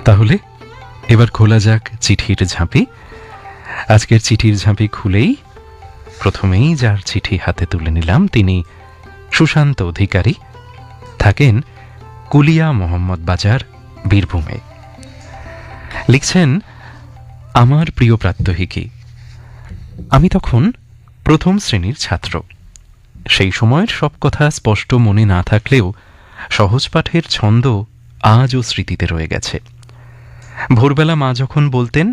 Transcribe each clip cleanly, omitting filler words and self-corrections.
তাহলে এবার খোলা যাক চিঠির ঝাঁপি। আজকের চিঠির ঝাঁপি খুলেই প্রথমেই যার চিঠি হাতে তুলে নিলাম তিনি সুশান্ত অধিকারী, থাকেন কুলিয়া মোহাম্মদ বাজার, বীরভূমে। লিখছেন, আমার প্রিয় প্রাত্যহিকী, আমি তখন প্রথম শ্রেণীর ছাত্র। সেই সময়ের সব কথা স্পষ্ট মনে না থাকলেও সহজ পাঠের ছন্দ আজও স্মৃতিতে রয়ে গেছে। ভোরবেলা মা যখন বলতেন,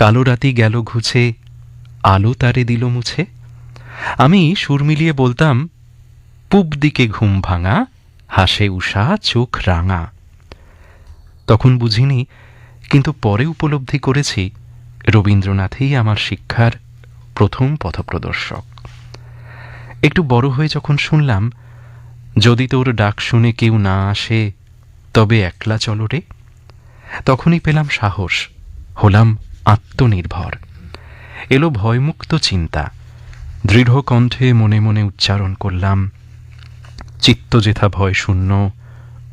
কালো রাতি গেল ঘুছে, আলো তারে দিল মুছে, আমি সুর মিলিয়ে বলতাম, পূব দিকে ঘুম ভাঙা, হাসে উষা চোখ রাঙা। তখন বুঝিনি, কিন্তু পরে উপলব্ধি করেছি রবীন্দ্রনাথই আমার শিক্ষার প্রথম পথপ্রদর্শক। একটু বড় হয়ে যখন শুনলাম, যদি তোর ডাক শুনে কেউ না আসে তবে একলা চলো রে, তখনই পেলাম সাহস, হলাম আত্মনির্ভর। এলো ভয়মুক্ত চিন্তা, দৃঢ় কণ্ঠে মনে মনে উচ্চারণ করলাম, চিত্ত যেথা ভয় শূন্য,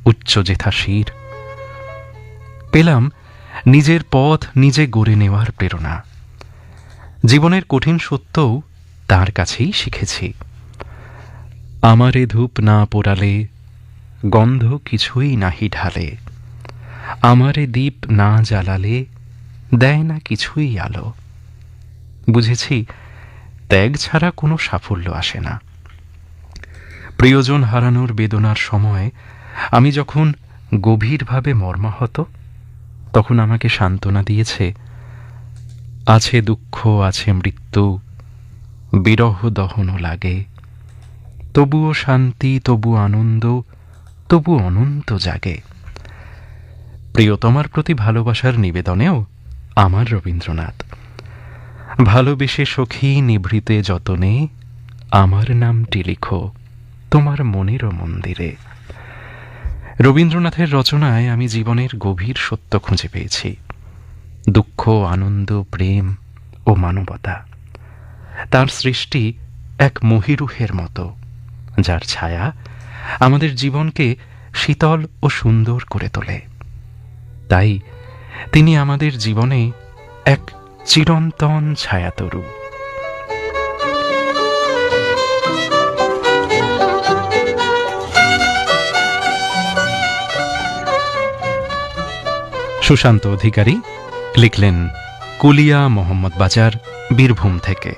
উচ্চ যেথা শির। পেলাম নিজের পথ নিজে গড়ে নেওয়ার প্রেরণা। জীবনের কঠিন সত্যও তার কাছেই শিখেছি। আমারে ধূপ না পোড়ালে, গন্ধ কিছুই নাহি ঢালে, আমারে দীপ না জ্বালালে, দেয় না কিছুই আলো। বুঝেছি ত্যাগ ছাড়া কোনো সাফল্য আসে না। প্রিয়জন হারানোর বেদনার সময় আমি যখন গভীরভাবে মর্মাহত, তখন আমাকে সান্ত্বনা দিয়েছে, আছে দুঃখ আছে মৃত্যু, বিরহ দহন লাগে, তবুও শান্তি তবু আনন্দ, তবু অনন্ত জাগে। প্রিয়তমার প্রতি ভালোবাসার নিবেদনেও আমার রবীন্দ্রনাথ। ভালোবেসে সখী নিভৃতে যতনে, আমার নামটি লিখো তোমার মনেরও মন্দিরে। রবীন্দ্রনাথের রচনায় আমি জীবনের গভীর সত্য খুঁজে পেয়েছি। দুঃখ, আনন্দ, প্রেম ও মানবতা। তার সৃষ্টি এক মহিরুহের মতো, যার ছায়া আমাদের জীবনকে শীতল ও সুন্দর করে তোলে। তাই তিনি আমাদের জীবনে এক চিরন্তন ছায়াতরু। সুশান্ত অধিকারী লিখলেন কুলিয়া মোহাম্মদ বাজার, বীরভূম থেকে।